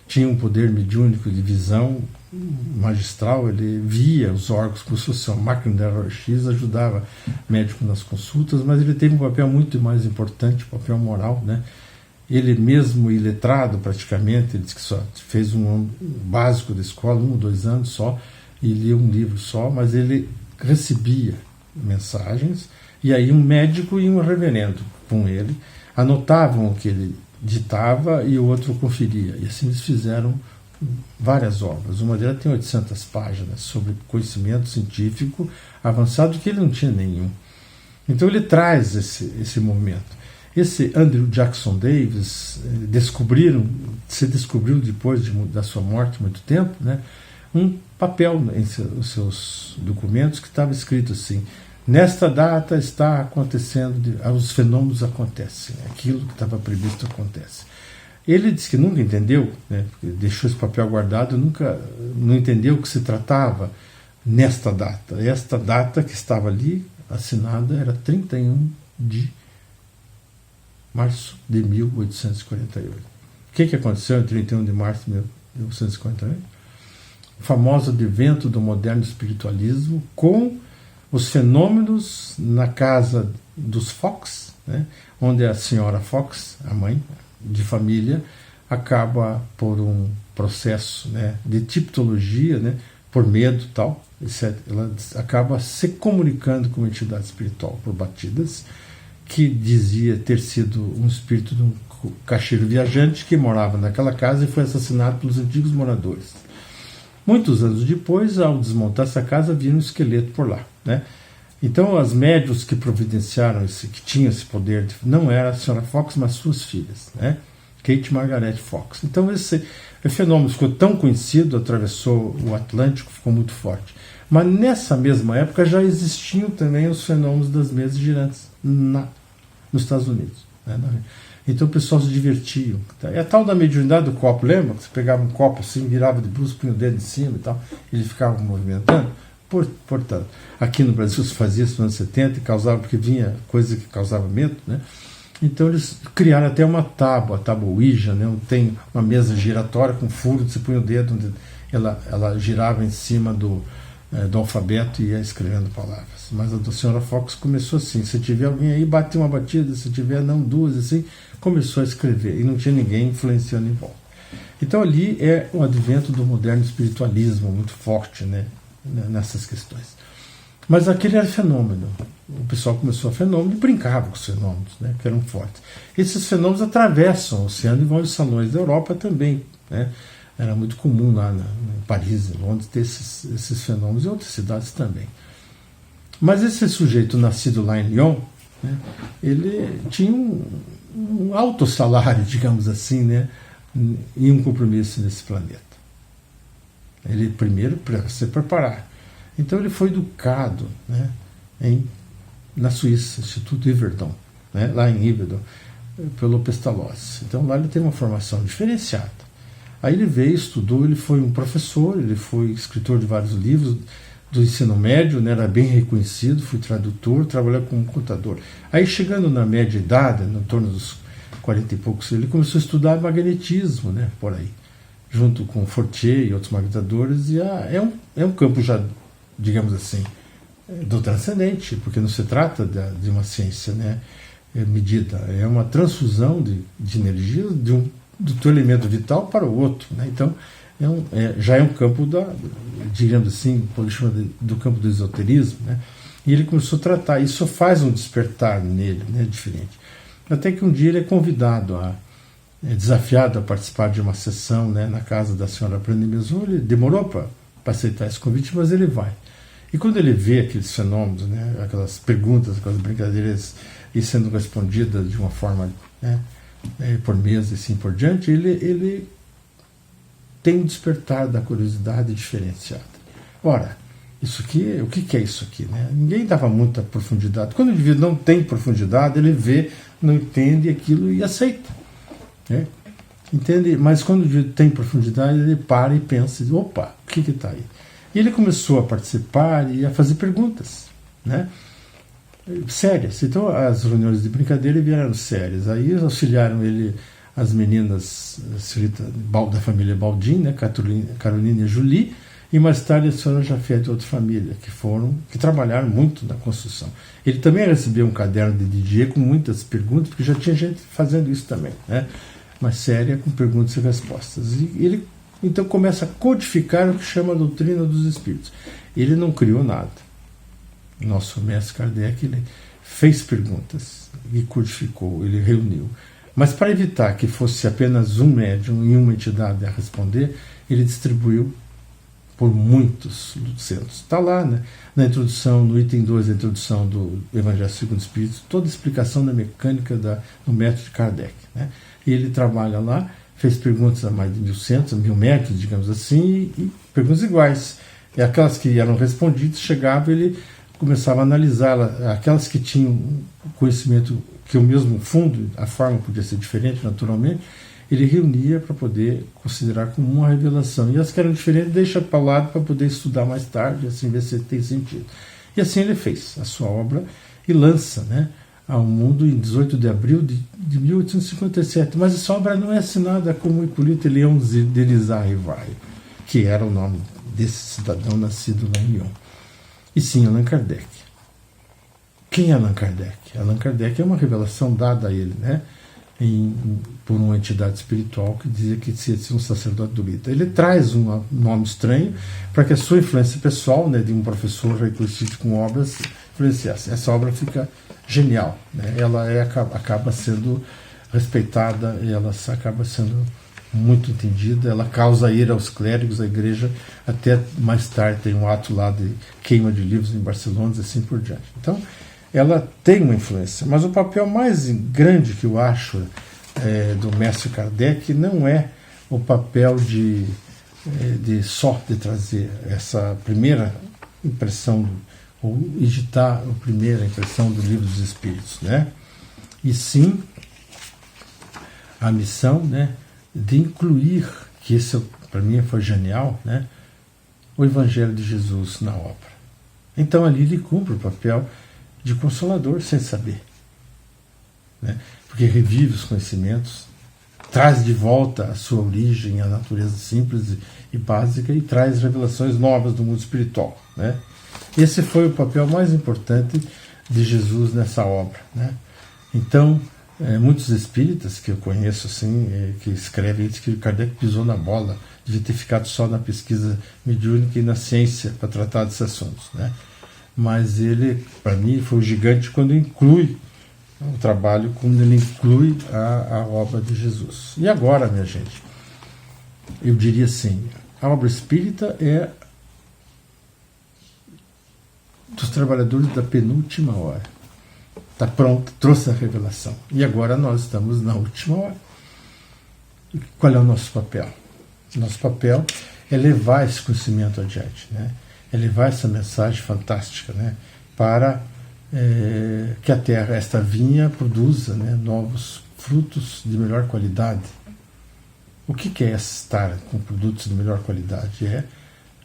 tinha um poder mediúnico de visão magistral, ele via os órgãos como se fosse uma máquina de raio-x, ajudava médico nas consultas, mas ele teve um papel muito mais importante, um papel moral, né? Ele mesmo iletrado praticamente, ele disse que só fez um ano básico da escola, 1 ou 2 anos só, e lia um livro só, mas ele recebia mensagens, e aí um médico e um reverendo com ele anotavam o que ele ditava e o outro conferia, e assim eles fizeram várias obras. Uma delas tem 800 páginas sobre conhecimento científico avançado que ele não tinha nenhum. Então ele traz esse momento. Esse Andrew Jackson Davis se descobriu depois da sua morte, muito tempo, né, um papel em os seus documentos que estava escrito assim: nesta data está acontecendo, os fenômenos acontecem, aquilo que estava previsto acontece. Ele disse que nunca entendeu, né, deixou esse papel guardado, não entendeu o que se tratava nesta data. Esta data que estava ali assinada era 31 de março de 1848. O que aconteceu em 31 de março de 1848? O famoso advento do moderno espiritualismo com os fenômenos na casa dos Fox, né, onde a senhora Fox, a mãe de família, acaba por um processo, né, de tipologia, né, por medo e tal, etc. Ela acaba se comunicando com uma entidade espiritual por batidas, que dizia ter sido um espírito de um caixeiro viajante que morava naquela casa e foi assassinado pelos antigos moradores. Muitos anos depois, ao desmontar essa casa, viram um esqueleto por lá, né? Então, as médiuns que providenciaram que tinham esse poder, não era a senhora Fox, mas suas filhas, né? Kate e Margaret Fox. Então, esse fenômeno ficou tão conhecido, atravessou o Atlântico, ficou muito forte. Mas nessa mesma época já existiam também os fenômenos das mesas girantes nos Estados Unidos, né? Então o pessoal se divertia. É a tal da mediunidade do copo, lembra? Você pegava um copo assim, virava de bruços, punha o dedo em cima e tal, ele ficava movimentando. Portanto, aqui no Brasil se fazia isso nos anos 70 e causava, porque vinha coisa que causava medo, né? Então eles criaram até uma tábua, a tábua Ouija, né? Tem uma mesa giratória com furo, você punha o dedo, onde ela girava em cima do alfabeto e ia escrevendo palavras. Mas a da senhora Fox começou assim: se tiver alguém aí, bate uma batida, se tiver não, duas, assim, começou a escrever, e não tinha ninguém influenciando em volta. Então ali é o advento do moderno espiritualismo muito forte, né, nessas questões. Mas aquele era fenômeno. O pessoal começou a fenômeno e brincava com os fenômenos, né, que eram fortes. Esses fenômenos atravessam o oceano e vão aos salões da Europa também, né. Era muito comum lá em Paris, em Londres, ter esses fenômenos, e outras cidades também. Mas esse sujeito nascido lá em Lyon, né, ele tinha um alto salário, digamos assim, né, e um compromisso nesse planeta. Ele primeiro para se preparar. Então ele foi educado, né, na Suíça, Instituto Yverdon, né, lá em Yverdon, pelo Pestalozzi. Então lá ele tem uma formação diferenciada. Aí ele veio, estudou, ele foi um professor, ele foi escritor de vários livros do ensino médio, né, era bem reconhecido, foi tradutor, trabalhou como contador. Aí chegando na média idade, no torno dos 40 e poucos, ele começou a estudar magnetismo, né, por aí, junto com Fortier e outros magnetadores, e é um campo já, digamos assim, do transcendente, porque não se trata de uma ciência, né, medida, é uma transfusão de energia do teu elemento vital para o outro, né? Então já é um campo digamos assim, do campo do esoterismo, né? E ele começou a tratar, isso faz um despertar nele, né, diferente. Até que um dia ele é convidado, desafiado a participar de uma sessão, né, na casa da senhora Prene Maison. Ele demorou para aceitar esse convite, mas ele vai. E quando ele vê aqueles fenômenos, né, aquelas perguntas, aquelas brincadeiras, e sendo respondidas de uma forma, né, por mês e assim por diante, ele tem um despertar da curiosidade diferenciada. Ora, isso aqui, o que é isso aqui, né? Ninguém dava muita profundidade. Quando o indivíduo não tem profundidade, ele vê, não entende aquilo e aceita, né? Entende? Mas quando o indivíduo tem profundidade, ele para e pensa: opa, o que está aí? E ele começou a participar e a fazer perguntas, né, sérias. Então as reuniões de brincadeira vieram sérias. Aí auxiliaram ele as meninas da família Baldin, né, Caroline e Julie, e mais tarde a senhora Jafet de outra família, que trabalharam muito na construção. Ele também recebeu um caderno de Didier com muitas perguntas, porque já tinha gente fazendo isso também, né, mas séria, com perguntas e respostas. E ele então começa a codificar o que chama a doutrina dos espíritos. Ele não criou nada. Nosso mestre Kardec, ele fez perguntas e codificou, ele reuniu. Mas para evitar que fosse apenas um médium e uma entidade a responder, ele distribuiu por muitos centros. Está lá, né, na introdução, no item 2 da introdução do Evangelho segundo o Espírito, toda a explicação da mecânica do método de Kardec, né? E ele trabalha lá, fez perguntas a mais de 1.100 métodos, digamos assim, e perguntas iguais. E aquelas que eram respondidas, chegava, ele começava a analisá-las. Aquelas que tinham conhecimento, que o mesmo fundo, a forma podia ser diferente naturalmente, ele reunia para poder considerar como uma revelação. E as que eram diferentes, deixa para o lado para poder estudar mais tarde, assim ver se tem sentido. E assim ele fez a sua obra e lança, né, ao mundo em 18 de abril de 1857. Mas essa obra não é assinada como Hipólito Leão Derizat Rivaio, que era o nome desse cidadão nascido lá em Lyon. E sim, Allan Kardec. Quem é Allan Kardec? Allan Kardec é uma revelação dada a ele, né, por uma entidade espiritual que dizia que tinha sido um sacerdote do Lita. Ele traz um nome estranho para que a sua influência pessoal, né, de um professor reconhecido com obras, influenciasse. Essa obra fica genial, né? Ela acaba sendo respeitada, ela acaba sendo muito entendida, ela causa ira aos clérigos, à igreja, até mais tarde tem um ato lá de queima de livros em Barcelona e assim por diante. Então, ela tem uma influência, mas o papel mais grande que eu acho do mestre Kardec não é o papel de trazer essa primeira impressão, ou editar a primeira impressão do Livro dos Espíritos, né? E sim a missão, né, de incluir, que esse para mim foi genial, né, o Evangelho de Jesus na obra. Então ali ele cumpre o papel de consolador sem saber, né, porque revive os conhecimentos traz de volta a sua origem, a natureza simples e básica, e traz revelações novas do mundo espiritual, né? Esse foi o papel mais importante de Jesus nessa obra, né? Então, muitos espíritas que eu conheço assim, que escrevem, dizem que Kardec pisou na bola, devia ter ficado só na pesquisa mediúnica e na ciência para tratar desses assuntos, né? Mas ele, para mim, foi o gigante quando inclui o trabalho, quando ele inclui a obra de Jesus. E agora, minha gente, eu diria assim, a obra espírita é dos trabalhadores da penúltima hora. Está pronto, trouxe a revelação. E agora nós estamos na última hora. Qual é o nosso papel? Nosso papel é levar esse conhecimento adiante, né? É levar essa mensagem fantástica, né? Para que a terra, esta vinha, produza, né, novos frutos de melhor qualidade. O que é estar com produtos de melhor qualidade? É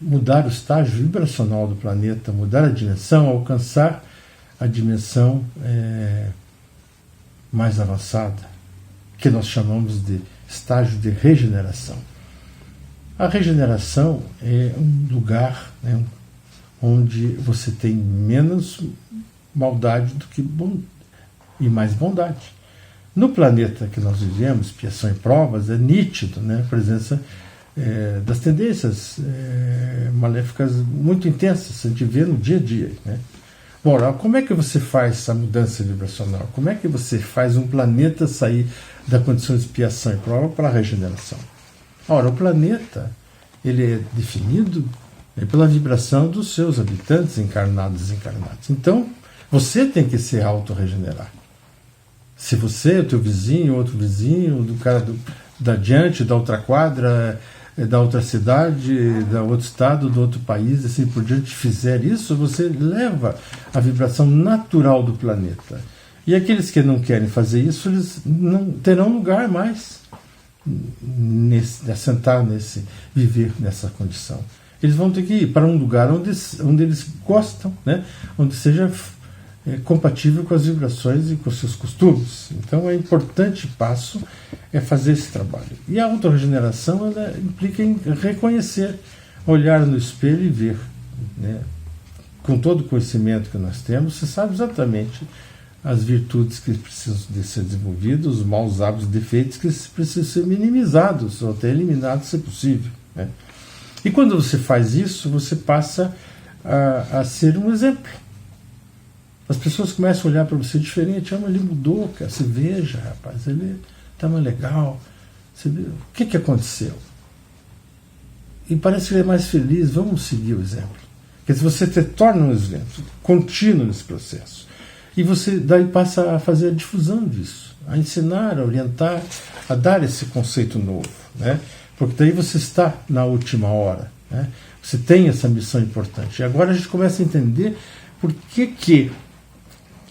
mudar o estágio vibracional do planeta, mudar a dimensão, alcançar a dimensão mais avançada, que nós chamamos de estágio de regeneração. A regeneração é um lugar, né, onde você tem menos maldade do que e mais bondade. No planeta que nós vivemos, expiação e provas, é nítido, né, a presença das tendências maléficas muito intensas, a gente vê no dia a dia, né? Ora, como é que você faz essa mudança vibracional? Como é que você faz um planeta sair da condição de expiação e prova para a regeneração? Ora, o planeta ele é definido pela vibração dos seus habitantes, encarnados e desencarnados. Então, você tem que se autorregenerar. Se você, o teu vizinho, outro vizinho, do cara da diante, da outra quadra, da outra cidade, da outro estado, do outro país, assim por diante, fizer isso, você leva a vibração natural do planeta. E aqueles que não querem fazer isso, eles não terão lugar mais assentar viver nessa condição. Eles vão ter que ir para um lugar onde eles gostam, né? Onde seja compatível com as vibrações e com os seus costumes. Então, é importante passo fazer esse trabalho. E a autorregeneração, ela implica em reconhecer, olhar no espelho e ver, né? Com todo o conhecimento que nós temos, você sabe exatamente as virtudes que precisam de ser desenvolvidas, os maus hábitos e defeitos que precisam ser minimizados ou até eliminados, se possível, né? E quando você faz isso, você passa a ser um exemplo. As pessoas começam a olhar para você diferente. Ele mudou, cara. Você veja, rapaz, ele está mais legal. Você vê, o que aconteceu? E parece que ele é mais feliz. Vamos seguir o exemplo. Quer dizer, você te torna um exemplo contínuo nesse processo. E você daí passa a fazer a difusão disso, a ensinar, a orientar, a dar esse conceito novo, né? Porque daí você está na última hora, né? Você tem essa missão importante. E agora a gente começa a entender por que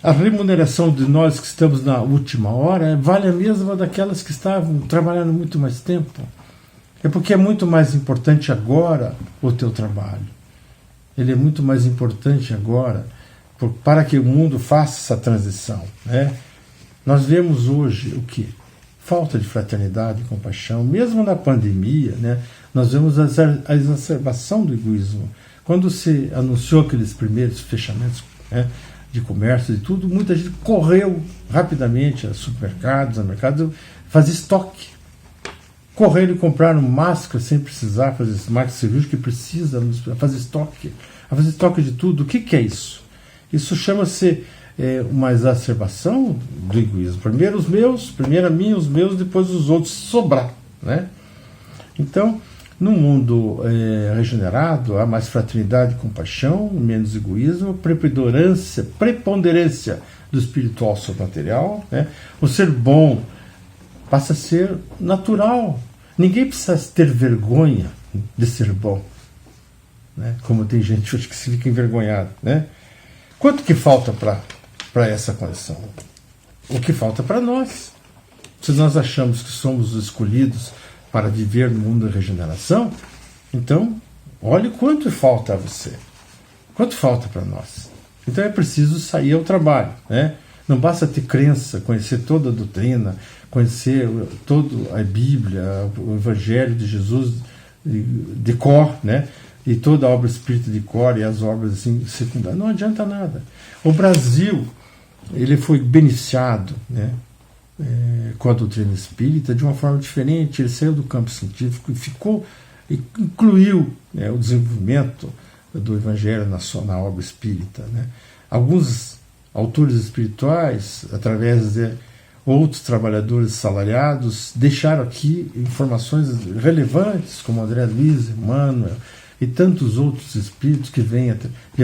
a remuneração de nós que estamos na última hora vale a mesma daquelas que estavam trabalhando muito mais tempo. É porque é muito mais importante agora o teu trabalho. Ele é muito mais importante agora para que o mundo faça essa transição, né? Nós vemos hoje o que? Falta de fraternidade e compaixão, mesmo na pandemia, né? Nós vemos a exacerbação do egoísmo. Quando se anunciou aqueles primeiros fechamentos, né, de comércio e tudo, muita gente correu rapidamente a supermercados, a mercados, fazer estoque. Correram e compraram máscara sem precisar fazer máscara cirúrgica que precisa fazer estoque. A fazer estoque de tudo. O que é isso? Isso chama-se uma exacerbação do egoísmo. Primeiro os meus, primeiro a mim, os meus, depois os outros, sobrar, né? Então, no mundo regenerado, há mais fraternidade e compaixão, menos egoísmo, preponderância do espiritual sobre o material, né? O ser bom passa a ser natural. Ninguém precisa ter vergonha de ser bom, né? Como tem gente hoje que se fica envergonhado, né? Quanto que falta para essa condição? O que falta para nós? Se nós achamos que somos os escolhidos para viver no mundo da regeneração, então, olhe quanto falta a você. Quanto falta para nós. Então é preciso sair ao trabalho, né? Não basta ter crença, conhecer toda a doutrina, conhecer toda a Bíblia, o Evangelho de Jesus de cor, né? E toda a obra espírita de cor e as obras assim, secundárias. Não adianta nada. O Brasil, ele foi beneficiado, né, com a doutrina espírita de uma forma diferente. Ele saiu do campo científico e incluiu, né, o desenvolvimento do Evangelho na obra espírita, né? Alguns autores espirituais, através de outros trabalhadores salariados, deixaram aqui informações relevantes, como André Luiz, Emmanuel e tantos outros espíritos que vieram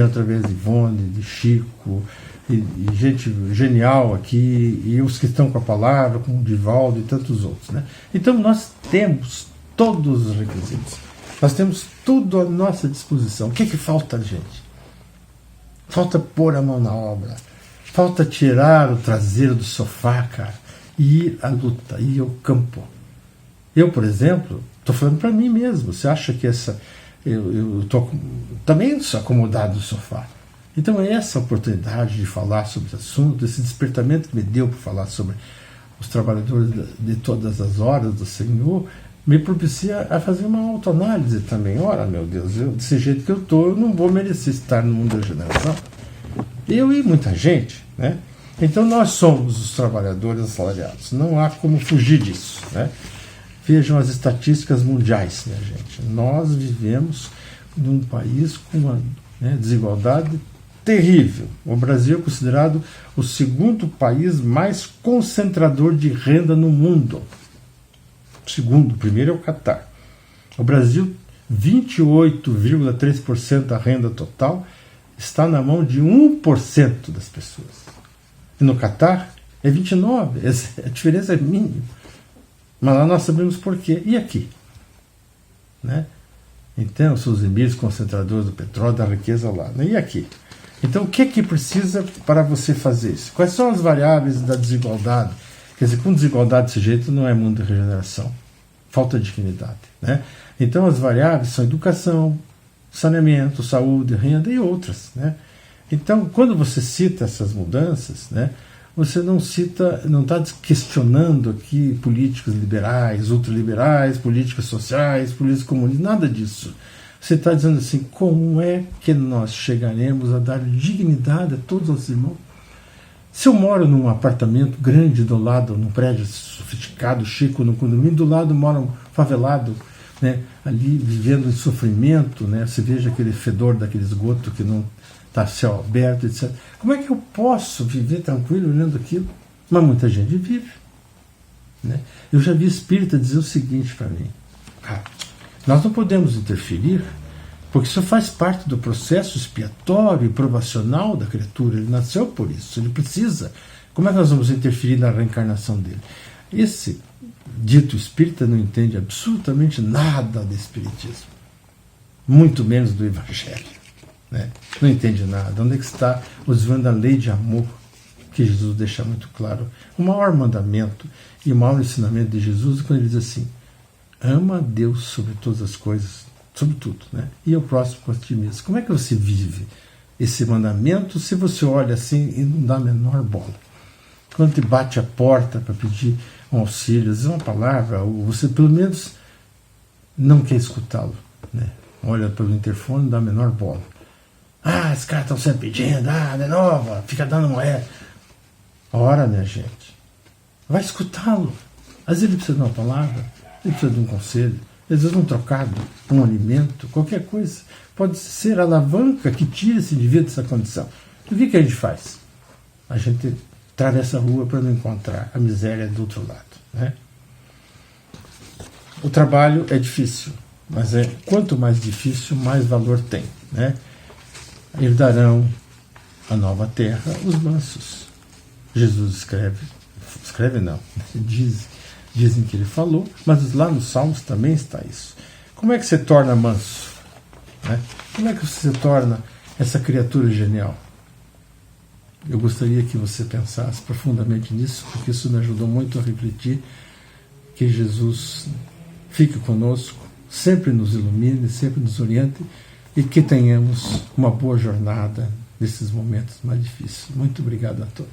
através de Ivone, de Chico, e gente genial aqui, e os que estão com a palavra, como o Divaldo e tantos outros, né? Então nós temos todos os requisitos, nós temos tudo à nossa disposição. O que falta, gente? Falta pôr a mão na obra, falta tirar o traseiro do sofá, cara, e ir à luta, ir ao campo. Eu, por exemplo, estou falando para mim mesmo. Você acha que eu estou também sou acomodado no sofá? Então é essa oportunidade de falar sobre esse assunto, esse despertamento que me deu para falar sobre os trabalhadores de todas as horas do Senhor, me propicia a fazer uma autoanálise também. Ora, meu Deus, desse jeito que eu estou, eu não vou merecer estar no mundo da regeneração. Eu e muita gente, né? Então nós somos os trabalhadores assalariados. Não há como fugir disso, né? Vejam as estatísticas mundiais, minha gente. Nós vivemos num país com uma, né, desigualdade terrível. O Brasil é considerado o segundo país mais concentrador de renda no mundo. O primeiro é o Catar. O Brasil, 28,3% da renda total está na mão de 1% das pessoas. E no Catar é 29%. A diferença é mínima. Mas lá nós sabemos por quê. E aqui? Né? Então, são os emílios concentradores do petróleo, da riqueza lá. Né? E aqui? Então, o que precisa para você fazer isso? Quais são as variáveis da desigualdade? Quer dizer, com desigualdade desse jeito não é mundo de regeneração. Falta de dignidade. Né? Então, as variáveis são educação, saneamento, saúde, renda e outras. Né? Então, quando você cita essas mudanças, né, você não está questionando aqui políticas liberais, ultraliberais, políticas sociais, políticas comunistas, nada disso. Você está dizendo assim, como é que nós chegaremos a dar dignidade a todos os irmãos? Se eu moro num apartamento grande do lado, num prédio sofisticado, chique, no condomínio, do lado mora um favelado, né, ali vivendo em sofrimento, né, você veja aquele fedor daquele esgoto que não está céu aberto, etc. Como é que eu posso viver tranquilo olhando aquilo? Mas muita gente vive. Né? Eu já vi espírita dizer o seguinte para mim: nós não podemos interferir, porque isso faz parte do processo expiatório e provacional da criatura. Ele nasceu por isso, ele precisa. Como é que nós vamos interferir na reencarnação dele? Esse dito espírita não entende absolutamente nada do espiritismo, muito menos do evangelho. Né? Não entende nada. Onde é que está o desvio da lei de amor que Jesus deixa muito claro? O maior mandamento e o maior ensinamento de Jesus é quando ele diz assim: ama a Deus sobre todas as coisas, sobre tudo, né? E ao próximo com a ti mesmo. Como é que você vive esse mandamento se você olha assim e não dá a menor bola? Quando te bate a porta para pedir um auxílio, dizer uma palavra, ou você pelo menos não quer escutá-lo, né? Olha pelo interfone e não dá a menor bola. Esses caras estão sempre pedindo, de novo, fica dando moeda. Ora, minha gente, vai escutá-lo. Às vezes ele precisa de uma palavra, ele precisa de um conselho, às vezes um trocado, um alimento, qualquer coisa. Pode ser a alavanca que tira esse indivíduo dessa condição. E o que a gente faz? A gente atravessa a rua para não encontrar a miséria do outro lado. Né? O trabalho é difícil, mas quanto mais difícil, mais valor tem. Né? Herdarão a nova terra os mansos. Jesus escreve não, dizem que ele falou, mas lá nos Salmos também está isso. Como é que você torna manso? Né? Como é que você se torna essa criatura genial? Eu gostaria que você pensasse profundamente nisso, porque isso me ajudou muito a refletir. Que Jesus fique conosco, sempre nos ilumine, sempre nos oriente, e que tenhamos uma boa jornada nesses momentos mais difíceis. Muito obrigado a todos.